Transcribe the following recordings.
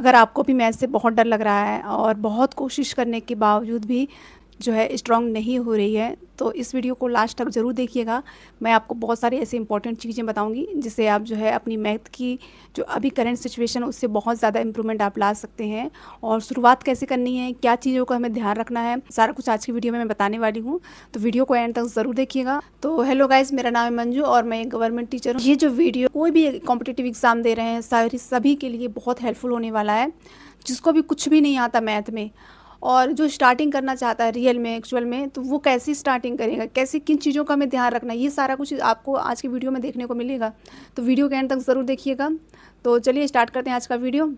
अगर आपको भी मैथ से बहुत डर लग रहा है और बहुत कोशिश करने के बावजूद भी जो है स्ट्रॉन्ग नहीं हो रही है, तो इस वीडियो को लास्ट तक ज़रूर देखिएगा। मैं आपको बहुत सारी ऐसी इंपॉर्टेंट चीज़ें बताऊंगी जिससे आप जो है अपनी मैथ की जो अभी करंट सिचुएशन है उससे बहुत ज़्यादा इंप्रूवमेंट आप ला सकते हैं। और शुरुआत कैसे करनी है, क्या चीज़ों का हमें ध्यान रखना है, सारा कुछ आज की वीडियो में मैं बताने वाली हूँ। तो वीडियो को एंड तक ज़रूर देखिएगा। तो हेलो गाइज, मेरा नाम है मंजू और मैं एक गवर्नमेंट टीचर हूँ। ये जो वीडियो कोई भी कॉम्पिटिटिव एग्जाम दे रहे हैं सभी के लिए बहुत हेल्पफुल होने वाला है। जिसको भी कुछ भी नहीं आता मैथ में और जो स्टार्टिंग करना चाहता है रियल में एक्चुअल में, तो वो कैसी स्टार्टिंग करेगा, कैसे किन चीज़ों का हमें ध्यान रखना है, ये सारा कुछ आपको आज की वीडियो में देखने को मिलेगा। तो वीडियो के एंड तक ज़रूर देखिएगा। तो चलिए स्टार्ट करते हैं आज का वीडियो।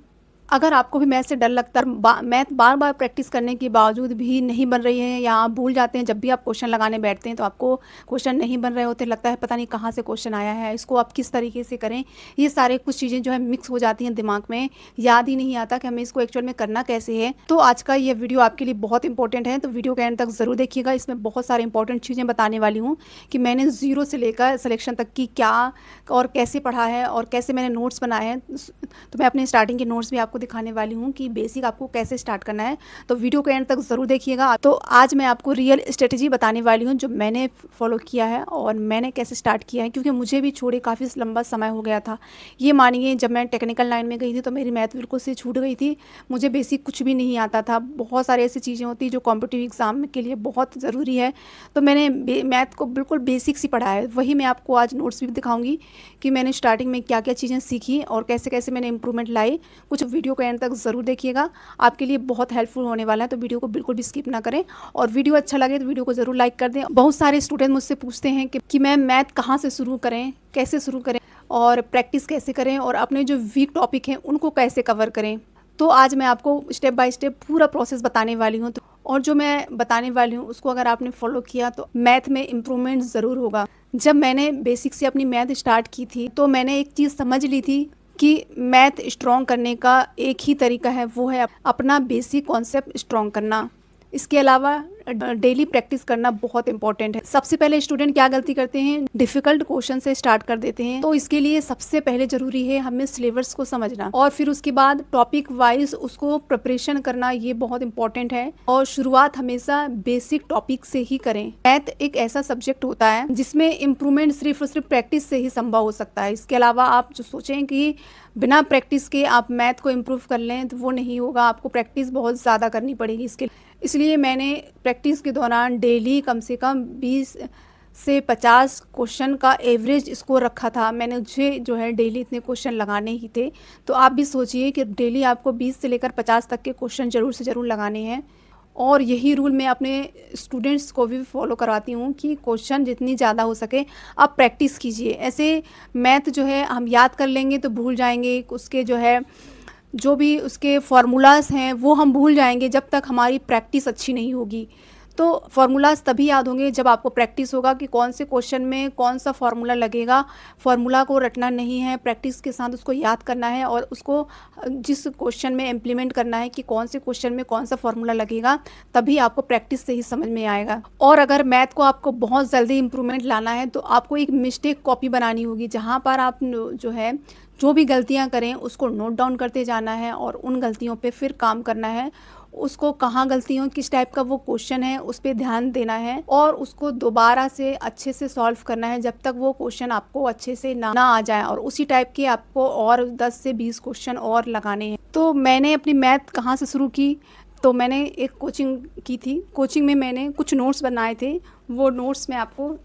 अगर आपको भी मैथ से डर लगता है, मैथ बार बार प्रैक्टिस करने के बावजूद भी नहीं बन रही है या आप भूल जाते हैं, जब भी आप क्वेश्चन लगाने बैठते हैं तो आपको क्वेश्चन नहीं बन रहे होते, लगता है पता नहीं कहाँ से क्वेश्चन आया है, इसको आप किस तरीके से करें, ये सारे कुछ चीज़ें जो है मिक्स हो जाती हैं दिमाग में, याद ही नहीं आता कि हमें इसको एक्चुअल में करना कैसे है। तो आज का ये वीडियो आपके लिए बहुत इंपॉर्टेंट है, तो वीडियो के एंड तक ज़रूर देखिएगा। इसमें बहुत सारे इंपॉर्टेंट चीज़ें बताने वाली हूँ कि मैंने ज़ीरो से लेकर सिलेक्शन तक की क्या और कैसे पढ़ा है और कैसे मैंने नोट्स बनाए हैं। तो मैं अपने स्टार्टिंग के नोट्स भी आपको दिखाने वाली हूँ कि बेसिक आपको कैसे स्टार्ट करना है। तो वीडियो के एंड तक ज़रूर देखिएगा। तो आज मैं आपको रियल स्ट्रेटजी बताने वाली हूँ जो मैंने फॉलो किया है और मैंने कैसे स्टार्ट किया है, क्योंकि मुझे भी छोड़े काफ़ी लंबा समय हो गया था। ये मानिए जब मैं टेक्निकल लाइन में गई थी तो मेरी मैथ बिल्कुल से छूट गई थी, मुझे बेसिक कुछ भी नहीं आता था। बहुत सारी ऐसी चीज़ें होती जो कॉम्पिटिटिव एग्जाम के लिए बहुत ज़रूरी है, तो मैंने मैथ को बिल्कुल बेसिक सी पढ़ा है। वही मैं आपको आज नोट्स भी दिखाऊंगी कि मैंने स्टार्टिंग में क्या क्या चीज़ें सीखी और कैसे कैसे मैंने इंप्रूवमेंट लाई। कुछ वीडियो को एंड तक ज़रूर देखिएगा, आपके लिए बहुत हेल्पफुल होने वाला है। तो वीडियो को बिल्कुल भी स्किप ना करें और वीडियो अच्छा लगे तो वीडियो को ज़रूर लाइक कर दें। बहुत सारे स्टूडेंट मुझसे पूछते हैं कि मैम मैथ कहाँ से शुरू करें, कैसे शुरू करें और प्रैक्टिस कैसे करें और अपने जो वीक टॉपिक हैं उनको कैसे कवर करें। तो आज मैं आपको स्टेप बाय स्टेप पूरा प्रोसेस बताने वाली हूँ। और जो मैं बताने वाली हूँ उसको अगर आपने फॉलो किया तो मैथ में इम्प्रूवमेंट ज़रूर होगा। जब मैंने बेसिक से अपनी मैथ स्टार्ट की थी तो मैंने एक चीज़ समझ ली थी कि मैथ स्ट्रॉन्ग करने का एक ही तरीका है, वो है अपना बेसिक कॉन्सेप्ट स्ट्रॉन्ग करना। इसके अलावा डेली प्रैक्टिस करना बहुत इंपॉर्टेंट है। सबसे पहले स्टूडेंट क्या गलती करते हैं, डिफिकल्ट क्वेश्चन से स्टार्ट कर देते हैं। तो इसके लिए सबसे पहले जरूरी है हमें सिलेबस को समझना और फिर उसके बाद टॉपिक वाइज उसको प्रिपरेशन करना, ये बहुत इंपॉर्टेंट है। और शुरुआत हमेशा बेसिक टॉपिक से ही करें। मैथ एक ऐसा सब्जेक्ट होता है जिसमें इम्प्रूवमेंट सिर्फ और सिर्फ प्रैक्टिस से ही संभव हो सकता है। इसके अलावा आप जो सोचें कि बिना प्रैक्टिस के आप मैथ को इम्प्रूव कर लें तो वो नहीं होगा, आपको प्रैक्टिस बहुत ज़्यादा करनी पड़ेगी इसके। इसलिए मैंने प्रैक्टिस के दौरान डेली कम से कम 20 से 50 क्वेश्चन का एवरेज स्कोर रखा था। मुझे जो है डेली इतने क्वेश्चन लगाने ही थे। तो आप भी सोचिए कि डेली आपको 20 से लेकर 50 तक के क्वेश्चन ज़रूर से ज़रूर लगाने हैं। और यही रूल मैं अपने स्टूडेंट्स को भी फॉलो करवाती हूँ कि क्वेश्चन जितनी ज़्यादा हो सके आप प्रैक्टिस कीजिए। ऐसे मैथ जो है हम याद कर लेंगे तो भूल जाएंगे, उसके जो है जो भी उसके फार्मूलाज हैं वो हम भूल जाएंगे जब तक हमारी प्रैक्टिस अच्छी नहीं होगी। तो फार्मूलाज तभी याद होंगे जब आपको प्रैक्टिस होगा कि कौन से क्वेश्चन में कौन सा फार्मूला लगेगा। फार्मूला को रटना नहीं है, प्रैक्टिस के साथ उसको याद करना है और उसको जिस क्वेश्चन में इम्प्लीमेंट करना है कि कौन से क्वेश्चन में कौन सा फार्मूला लगेगा, तभी आपको प्रैक्टिस से ही समझ में आएगा। और अगर मैथ को आपको बहुत जल्दी इंप्रूवमेंट लाना है तो आपको एक मिस्टेक कॉपी बनानी होगी, जहाँ पर आप जो है जो भी गलतियां करें उसको नोट डाउन करते जाना है और उन गलतियों पे फिर काम करना है। उसको कहाँ गलती हो, किस टाइप का वो क्वेश्चन है, उस पर ध्यान देना है और उसको दोबारा से अच्छे से सॉल्व करना है जब तक वो क्वेश्चन आपको अच्छे से ना आ जाए। और उसी टाइप के आपको और 10 से 20 क्वेश्चन और लगाने हैं। तो मैंने अपनी मैथ कहाँ से शुरू की, तो मैंने एक कोचिंग की थी। कोचिंग में मैंने कुछ नोट्स बनाए थे, वो नोट्स में आपको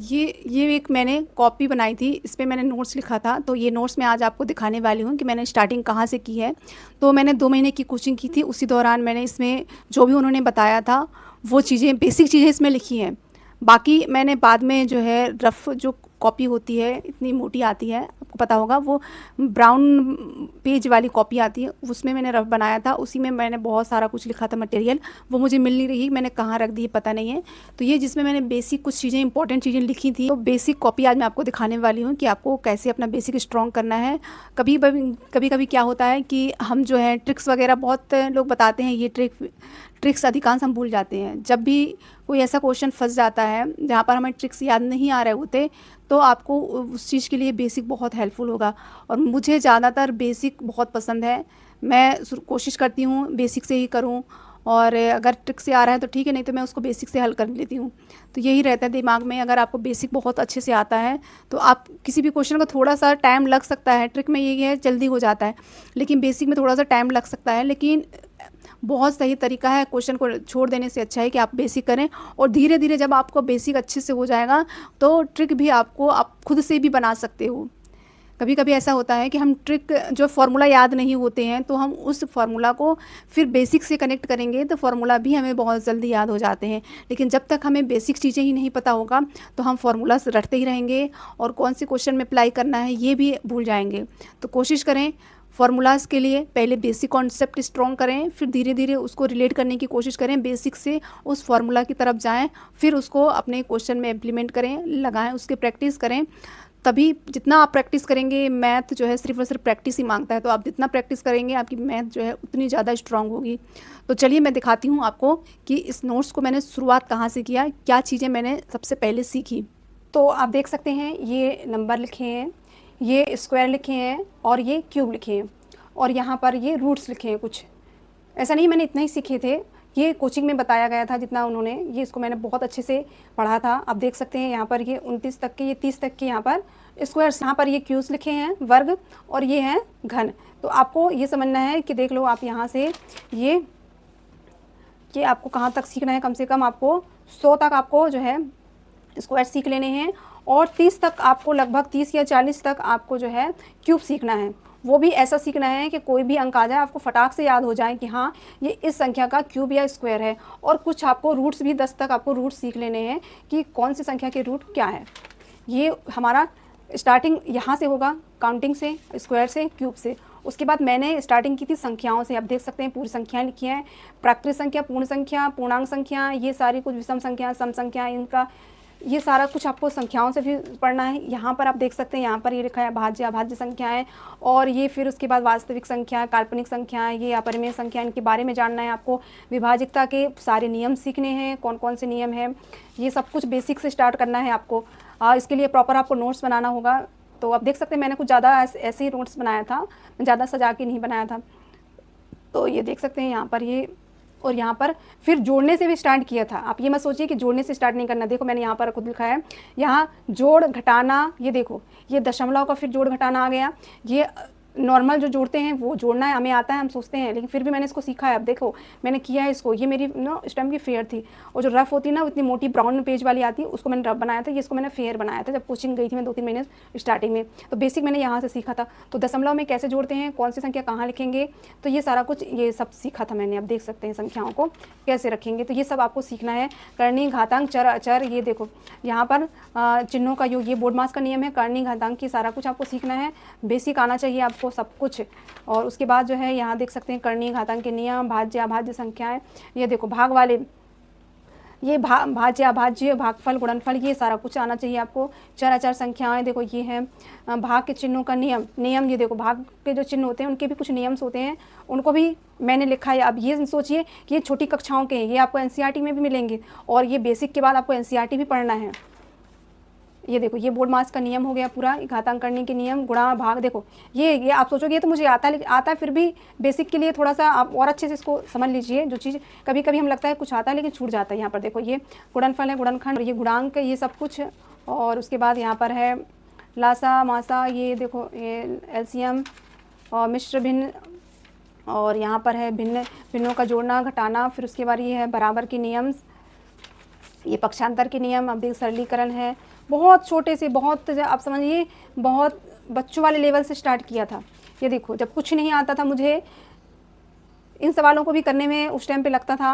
ये एक मैंने कॉपी बनाई थी, इस पर मैंने नोट्स लिखा था। तो ये नोट्स मैं आज आपको दिखाने वाली हूँ कि मैंने स्टार्टिंग कहाँ से की है। तो मैंने 2 महीने की कोचिंग की थी, उसी दौरान मैंने इसमें जो भी उन्होंने बताया था वो चीज़ें, बेसिक चीज़ें इसमें लिखी हैं। बाकी मैंने बाद में जो है रफ़ जो कॉपी होती है इतनी मोटी आती है, आपको पता होगा, वो ब्राउन पेज वाली कॉपी आती है, उसमें मैंने रफ बनाया था। उसी में मैंने बहुत सारा कुछ लिखा था मटेरियल, वो मुझे मिल नहीं रही, मैंने कहाँ रख दी है पता नहीं है। तो ये जिसमें मैंने बेसिक कुछ चीज़ें इंपॉर्टेंट चीज़ें लिखी थी, तो बेसिक कॉपी आज मैं आपको दिखाने वाली हूँ कि आपको कैसे अपना बेसिक स्ट्रॉन्ग करना है। कभी कभी क्या होता है कि हम जो है ट्रिक्स वगैरह बहुत लोग बताते हैं, ये ट्रिक्स अधिकांश हम भूल जाते हैं। जब भी कोई ऐसा क्वेश्चन फंस जाता है जहाँ पर हमें ट्रिक्स याद नहीं आ रहे होते, तो आपको उस चीज़ के लिए बेसिक बहुत हेल्पफुल होगा। और मुझे ज़्यादातर बेसिक बहुत पसंद है। मैं कोशिश करती हूँ बेसिक से ही करूँ, और अगर ट्रिक से आ रहा है तो ठीक है, नहीं तो मैं उसको बेसिक से हल कर लेती हूँ। तो यही रहता है दिमाग में, अगर आपको बेसिक बहुत अच्छे से आता है तो आप किसी भी क्वेश्चन को, थोड़ा सा टाइम लग सकता है, ट्रिक में यही है जल्दी हो जाता है, लेकिन बेसिक में थोड़ा सा टाइम लग सकता है, लेकिन बहुत सही तरीका है क्वेश्चन को छोड़ देने से। अच्छा है कि आप बेसिक करें, और धीरे धीरे जब आपको बेसिक अच्छे से हो जाएगा तो ट्रिक भी आप खुद से भी बना सकते हो। कभी कभी ऐसा होता है कि हम ट्रिक जो फार्मूला याद नहीं होते हैं, तो हम उस फार्मूला को फिर बेसिक से कनेक्ट करेंगे तो फार्मूला भी हमें बहुत जल्दी याद हो जाते हैं। लेकिन जब तक हमें बेसिक चीज़ें ही नहीं पता होगा तो हम फार्मूला रटते ही रहेंगे, और कौन से क्वेश्चन में अप्लाई करना है ये भी भूल जाएंगे। तो कोशिश करें फार्मूलाज़ के लिए पहले बेसिक कॉन्सेप्ट स्ट्रॉन्ग करें, फिर धीरे धीरे उसको रिलेट करने की कोशिश करें, बेसिक से उस फार्मूला की तरफ जाएं, फिर उसको अपने क्वेश्चन में इम्प्लीमेंट करें, लगाएं, उसकी प्रैक्टिस करें। तभी जितना आप प्रैक्टिस करेंगे, मैथ जो है सिर्फ और सिर्फ प्रैक्टिस ही मांगता है, तो आप जितना प्रैक्टिस करेंगे आपकी मैथ जो है उतनी ज़्यादा स्ट्रांग होगी। तो चलिए मैं दिखाती हूँ आपको कि इस नोट्स को मैंने शुरुआत कहाँ से किया, क्या चीज़ें मैंने सबसे पहले सीखी। तो आप देख सकते हैं ये नंबर लिखे हैं, ये स्क्वायर लिखे हैं, और ये क्यूब लिखे हैं, और यहाँ पर ये रूट्स लिखे हैं। कुछ ऐसा नहीं मैंने इतना ही सीखे थे, ये कोचिंग में बताया गया था जितना उन्होंने, ये इसको मैंने बहुत अच्छे से पढ़ा था। आप देख सकते हैं यहाँ पर ये 29 तक के, ये 30 तक के यहाँ पर स्क्वायर्स, यहाँ पर ये क्यूब्स लिखे हैं वर्ग, और ये हैं घन। तो आपको ये समझना है कि देख लो आप यहाँ से ये आपको कहाँ तक सीखना है, कम से कम आपको 100 तक आपको जो है स्क्वायर सीख लेने हैं, और 30 तक आपको, लगभग 30 या 40 तक आपको जो है क्यूब सीखना है। वो भी ऐसा सीखना है कि कोई भी अंक आ जाए आपको फटाक से याद हो जाए कि हाँ ये इस संख्या का क्यूब या स्क्वायर है। और कुछ आपको रूट्स भी 10 तक आपको रूट्स सीख लेने हैं कि कौन सी संख्या के रूट क्या है। ये हमारा स्टार्टिंग यहाँ से होगा, काउंटिंग से, स्क्वायर से, क्यूब से। उसके बाद मैंने स्टार्टिंग की थी संख्याओं से। आप देख सकते हैं पूरी संख्याएं लिखी हैं, प्राकृत संख्या, पूर्ण संख्या, पूर्णांक संख्या, ये सारी कुछ विषम संख्या, सम संख्या, इनका ये सारा कुछ आपको संख्याओं से भी पढ़ना है। यहाँ पर आप देख सकते हैं, यहाँ पर ये लिखा है भाज्य अभाज्य संख्याएं, और ये फिर उसके बाद वास्तविक संख्या, काल्पनिक संख्याएं, ये अपरिमेय संख्या, इनके बारे में जानना है आपको। विभाजिकता के सारे नियम सीखने हैं, कौन कौन से नियम हैं, ये सब कुछ बेसिक से स्टार्ट करना है आपको। इसके लिए प्रॉपर आपको नोट्स बनाना होगा। तो आप देख सकते हैं मैंने कुछ ज़्यादा ऐसे ही नोट्स बनाया था, ज़्यादा सजा के नहीं बनाया था। तो ये देख सकते हैं यहाँ पर ये, और यहाँ पर फिर जोड़ने से भी स्टार्ट किया था। आप ये मत सोचिए कि जोड़ने से स्टार्ट नहीं करना। देखो मैंने यहाँ पर खुद लिखा है, यहाँ जोड़ घटाना, ये देखो ये दशमलव का फिर जोड़ घटाना आ गया। ये नॉर्मल जो जोड़ते हैं वो जोड़ना है, हमें आता है, हम सोचते हैं, लेकिन फिर भी मैंने इसको सीखा है। अब देखो मैंने किया है इसको, ये मेरी इस टाइम की फेयर थी, और जो रफ होती है ना, इतनी मोटी ब्राउन पेज वाली आती है, उसको मैंने रफ बनाया था। ये इसको मैंने फेयर बनाया था जब कोचिंग गई थी मैं 2-3 महीने स्टार्टिंग में। तो बेसिक मैंने यहाँ से सीखा था। तो दशमलव में कैसे जोड़ते हैं, कौन सी संख्या कहाँ लिखेंगे, तो ये सारा कुछ ये सब सीखा था मैंने। अब देख सकते हैं संख्याओं को कैसे रखेंगे, तो ये सब आपको सीखना है। करनी, घातांक, चर, अचर, ये देखो यहाँ पर चिन्हों का योग, ये बोर्ड मास का नियम है। करनी, घातांक की सारा कुछ आपको सीखना है, बेसिक आना चाहिए आपको सब कुछ। और उसके बाद जो है यहाँ देख सकते हैं करनी, घातांक के नियम, भाज्य अभाज्य संख्याएं, ये देखो भाग वाले, ये भाज्य अभाज्य, भागफल, गुणनफल, ये सारा कुछ आना चाहिए आपको। चर अचर संख्याएं देखो ये है। भाग के चिन्हों का नियम, ये देखो भाग के जो चिन्ह होते हैं उनके भी कुछ नियम्स होते हैं, उनको भी मैंने लिखा है। अब ये सोचिए कि ये छोटी कक्षाओं के हैं, ये आपको एनसीईआरटी में भी मिलेंगे, और ये बेसिक के बाद आपको एनसीईआरटी भी पढ़ना है। ये देखो ये बोर्ड मास का नियम हो गया पूरा, घातांक करने के नियम, गुणा भाग। देखो ये आप सोचोगे ये तो मुझे आता है, फिर भी बेसिक के लिए थोड़ा सा आप और अच्छे से इसको समझ लीजिए। जो चीज़ कभी कभी हम लगता है कुछ आता है लेकिन छूट जाता है। यहाँ पर देखो ये गुणनफल है, गुणनखंड, ये गुणांक, ये सब कुछ। और उसके बाद यहाँ पर है लासा मासा, ये देखो ये एलसीएम, और मिश्र भिन्न, और यहाँ पर है भिन्नों का जोड़ना घटाना। फिर उसके बाद ये है बराबर के नियम, ये पक्षांतर के नियम। अब देख सरलीकरण है, बहुत छोटे से, बहुत आप समझिए बहुत बच्चों वाले लेवल से स्टार्ट किया था। ये देखो जब कुछ नहीं आता था मुझे, इन सवालों को भी करने में उस टाइम पे लगता था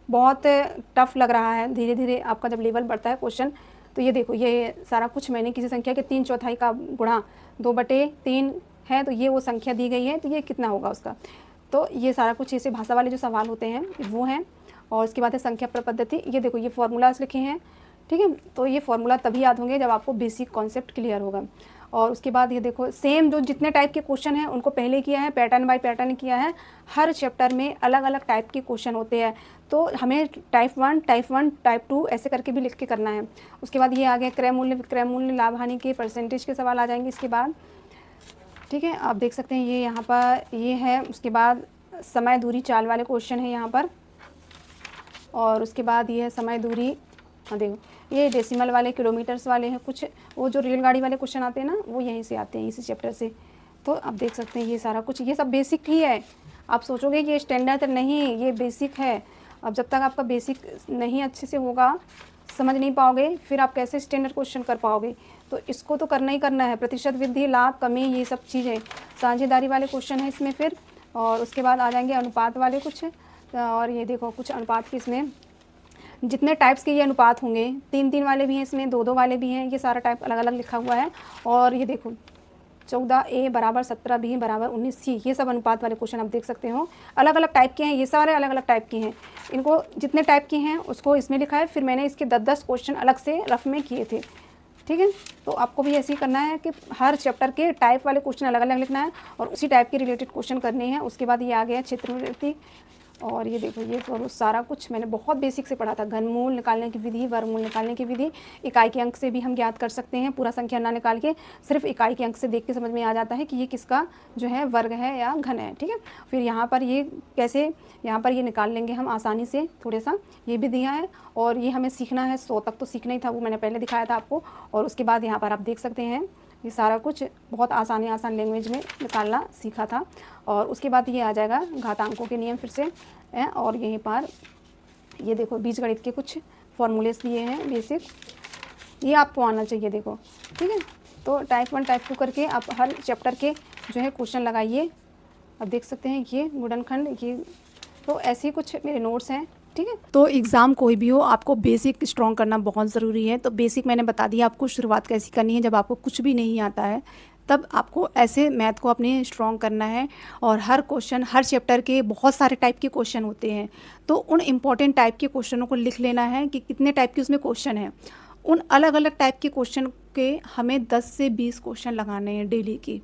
बहुत टफ लग रहा है। धीरे धीरे आपका जब लेवल बढ़ता है क्वेश्चन, तो ये देखो ये सारा कुछ मैंने किसी संख्या के 3/4 का गुणा 2/3 है, तो ये वो संख्या दी गई है, तो ये कितना होगा उसका। तो ये सारा कुछ ऐसे भाषा वाले जो सवाल होते हैं वो हैं। और उसके बाद है संख्या प्रपद्धति, ये देखो ये फॉर्मूलाज लिखे हैं, ठीक है। तो ये फॉर्मूला तभी याद होंगे जब आपको बेसिक कॉन्सेप्ट क्लियर होगा। और उसके बाद ये देखो सेम जो जितने टाइप के क्वेश्चन हैं उनको पहले किया है, पैटर्न बाय पैटर्न किया है। हर चैप्टर में अलग अलग टाइप के क्वेश्चन होते हैं, तो हमें टाइप 1, टाइप 2 ऐसे करके भी लिख के करना है। उसके बाद ये आ गया क्रय मूल्य, विक्रय मूल्य, लाभ हानि के परसेंटेज के सवाल आ जाएंगे। इसके बाद ठीक है, आप देख सकते हैं ये यहाँ पर ये है। उसके बाद समय दूरी चाल वाले क्वेश्चन है यहाँ पर, और उसके बाद ये है समय दूरी, हाँ देखो ये डेसिमल वाले, किलोमीटर्स वाले हैं कुछ। वो जो रेलगाड़ी वाले क्वेश्चन आते हैं ना, वो यहीं से आते हैं, इसी चैप्टर से। तो आप देख सकते हैं ये सारा कुछ, ये सब बेसिक ही है। आप सोचोगे कि ये स्टैंडर्ड नहीं, ये बेसिक है। अब जब तक आपका बेसिक नहीं अच्छे से होगा, समझ नहीं पाओगे, फिर आप कैसे स्टैंडर्ड क्वेश्चन कर पाओगे। तो इसको तो करना ही करना है। प्रतिशत वृद्धि, लाभ, कमी, ये सब चीज़ें साझेदारी वाले क्वेश्चन है इसमें फिर। और उसके बाद आ जाएंगे अनुपात वाले कुछ, और ये देखो कुछ अनुपात के इसमें जितने टाइप्स के ये अनुपात होंगे, 3-3 वाले भी हैं इसमें, 2-2 वाले भी हैं, ये सारा टाइप अलग अलग लिखा हुआ है। और ये देखो 14A = 17B = 19C, ये सब अनुपात वाले क्वेश्चन आप देख सकते हो। अलग अलग टाइप के हैं, ये सारे अलग अलग टाइप के हैं। इनको जितने टाइप के हैं उसको इसमें लिखा है, फिर मैंने इसके 10-10 क्वेश्चन अलग से रफ में किए थे। ठीक है, तो आपको भी ऐसे ही करना है कि हर चैप्टर के टाइप वाले क्वेश्चन अलग अलग लिखना है और उसी टाइप के रिलेटेड क्वेश्चन करने हैं। उसके बाद ये आ गया क्षेत्रवृत्ति, और ये देखो ये तो सारा कुछ मैंने बहुत बेसिक से पढ़ा था। घनमूल निकालने की विधि, वर्गमूल निकालने की विधि, इकाई के अंक से भी हम ज्ञात कर सकते हैं। पूरा संख्या ना निकाल के सिर्फ इकाई के अंक से देख के समझ में आ जाता है कि ये किसका जो है वर्ग है या घन है। ठीक है, फिर यहाँ पर ये कैसे, यहाँ पर ये निकाल लेंगे हम आसानी से, थोड़ा सा ये भी दिया है। और ये हमें सीखना है, 100 तक तो सीखना ही था, वो मैंने पहले दिखाया था आपको। और उसके बाद यहाँ पर आप देख सकते हैं ये सारा कुछ बहुत आसान लैंग्वेज में निकालना सीखा था। और उसके बाद ये आ जाएगा घातांकों के नियम फिर से है। और यहीं पर ये देखो बीजगणित के कुछ फॉर्मूलेस दिए हैं बेसिक, ये आपको आना चाहिए देखो। ठीक है, तो टाइप 1 टाइप 2 करके आप हर चैप्टर के जो है क्वेश्चन लगाइए। आप देख सकते हैं ये गुणनखंड, ये तो ऐसे ही कुछ मेरे नोट्स हैं। ठीक है, तो एग्ज़ाम कोई भी हो, आपको बेसिक स्ट्रॉन्ग करना बहुत ज़रूरी है। तो बेसिक मैंने बता दिया आपको शुरुआत कैसी करनी है। जब आपको कुछ भी नहीं आता है तब आपको ऐसे मैथ को अपने स्ट्रॉन्ग करना है। और हर क्वेश्चन, हर चैप्टर के बहुत सारे टाइप के क्वेश्चन होते हैं, तो उन इम्पॉर्टेंट टाइप के क्वेश्चनों को लिख लेना है कि कितने टाइप के उसमें क्वेश्चन हैं। उन अलग अलग टाइप के क्वेश्चन के हमें 10 से 20 क्वेश्चन लगाने हैं डेली की,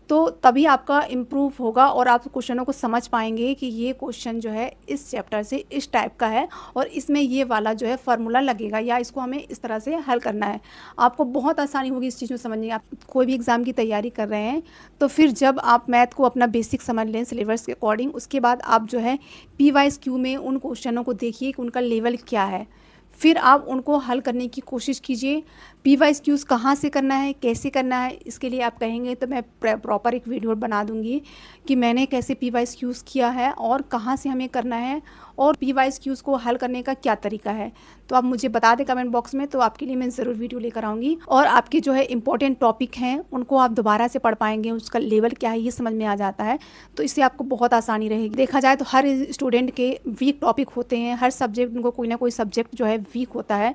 तो तभी आपका इम्प्रूव होगा और आप क्वेश्चनों को समझ पाएंगे कि ये क्वेश्चन जो है इस चैप्टर से इस टाइप का है और इसमें ये वाला जो है फार्मूला लगेगा या इसको हमें इस तरह से हल करना है। आपको बहुत आसानी होगी इस चीज़ में समझने। आप कोई भी एग्ज़ाम की तैयारी कर रहे हैं तो फिर जब आप मैथ को अपना बेसिक समझ लें सिलेबस के अकॉर्डिंग, उसके बाद आप जो है PYQ में उन क्वेश्चनों को देखिए कि उनका लेवल क्या है, फिर आप उनको हल करने की कोशिश कीजिए। PYQs कहाँ से करना है, कैसे करना है, इसके लिए आप कहेंगे तो मैं प्रॉपर एक वीडियो बना दूंगी कि मैंने कैसे PYQs किया है और कहाँ से हमें करना है और PYQs को हल करने का क्या तरीका है। तो आप मुझे बता दें कमेंट बॉक्स में, तो आपके लिए मैं ज़रूर वीडियो लेकर आऊँगी। और आपके जो है इंपॉर्टेंट टॉपिक हैं उनको आप दोबारा से पढ़ पाएंगे, उसका लेवल क्या है ये समझ में आ जाता है, तो इससे आपको बहुत आसानी रहेगी। देखा जाए तो हर स्टूडेंट के वीक टॉपिक होते हैं, हर सब्जेक्ट उनको कोई ना कोई सब्जेक्ट जो है वीक होता है।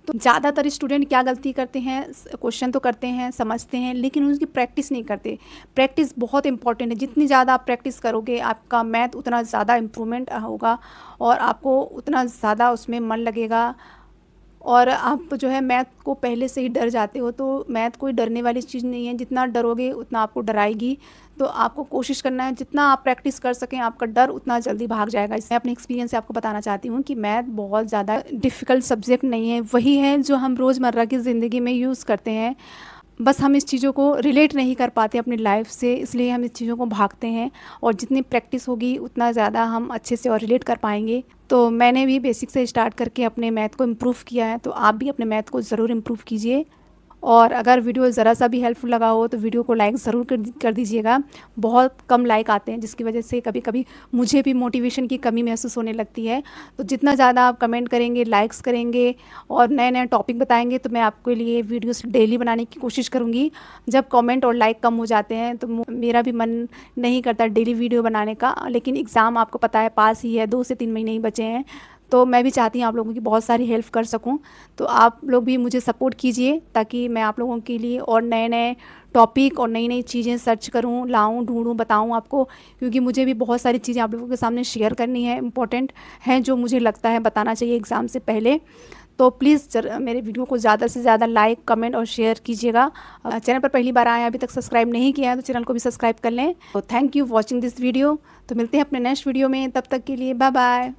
तो ज़्यादातर स्टूडेंट क्या गलती करते हैं, क्वेश्चन तो करते हैं, समझते हैं, लेकिन उसकी प्रैक्टिस नहीं करते। प्रैक्टिस बहुत इंपॉर्टेंट है, जितनी ज़्यादा आप प्रैक्टिस करोगे आपका मैथ उतना ज़्यादा इम्प्रूवमेंट होगा और आपको उतना ज़्यादा उसमें मन लगेगा। और आप जो है मैथ को पहले से ही डर जाते हो, तो मैथ कोई डरने वाली चीज़ नहीं है, जितना डरोगे उतना आपको डराएगी। तो आपको कोशिश करना है जितना आप प्रैक्टिस कर सकें, आपका डर उतना जल्दी भाग जाएगा। इसमें अपने एक्सपीरियंस से आपको बताना चाहती हूँ कि मैथ बहुत ज़्यादा डिफ़िकल्ट सब्जेक्ट नहीं है, वही है जो हम रोज़मर्रा की ज़िंदगी में यूज़ करते हैं। बस हम इस चीज़ों को रिलेट नहीं कर पाते अपनी लाइफ से, इसलिए हम इस चीज़ों को भागते हैं। और जितनी प्रैक्टिस होगी उतना ज़्यादा हम अच्छे से और रिलेट कर पाएंगे। तो मैंने भी बेसिक से स्टार्ट करके अपने मैथ को इम्प्रूव किया है, तो आप भी अपने मैथ को ज़रूर इम्प्रूव कीजिए। और अगर वीडियो ज़रा सा भी हेल्पफुल लगा हो तो वीडियो को लाइक ज़रूर कर दीजिएगा। बहुत कम लाइक आते हैं, जिसकी वजह से कभी कभी मुझे भी मोटिवेशन की कमी महसूस होने लगती है। तो जितना ज़्यादा आप कमेंट करेंगे, लाइक्स करेंगे और नए नए टॉपिक बताएंगे, तो मैं आपके लिए वीडियोस डेली बनाने की कोशिश करूँगी। जब कमेंट और लाइक कम हो जाते हैं तो मेरा भी मन नहीं करता डेली वीडियो बनाने का, लेकिन एग्ज़ाम आपको पता है पास ही है, 2 से 3 महीने ही बचे हैं, तो मैं भी चाहती हूँ आप लोगों की बहुत सारी हेल्प कर सकूँ। तो आप लोग भी मुझे सपोर्ट कीजिए ताकि मैं आप लोगों के लिए और नए नए टॉपिक और नई नई चीज़ें सर्च करूँ, लाऊं, ढूंढूं, बताऊँ आपको, क्योंकि मुझे भी बहुत सारी चीज़ें आप लोगों के सामने शेयर करनी है, इम्पोर्टेंट हैं जो मुझे लगता है बताना चाहिए एग्ज़ाम से पहले। तो प्लीज़ मेरे वीडियो को ज़्यादा से ज़्यादा लाइक, कमेंट और शेयर कीजिएगा। चैनल पर पहली बार आए हैं, अभी तक सब्सक्राइब नहीं किया है तो चैनल को भी सब्सक्राइब कर लें। तो thank you watching this video. तो मिलते हैं अपने नेक्स्ट वीडियो में, तब तक के लिए बाय बाय।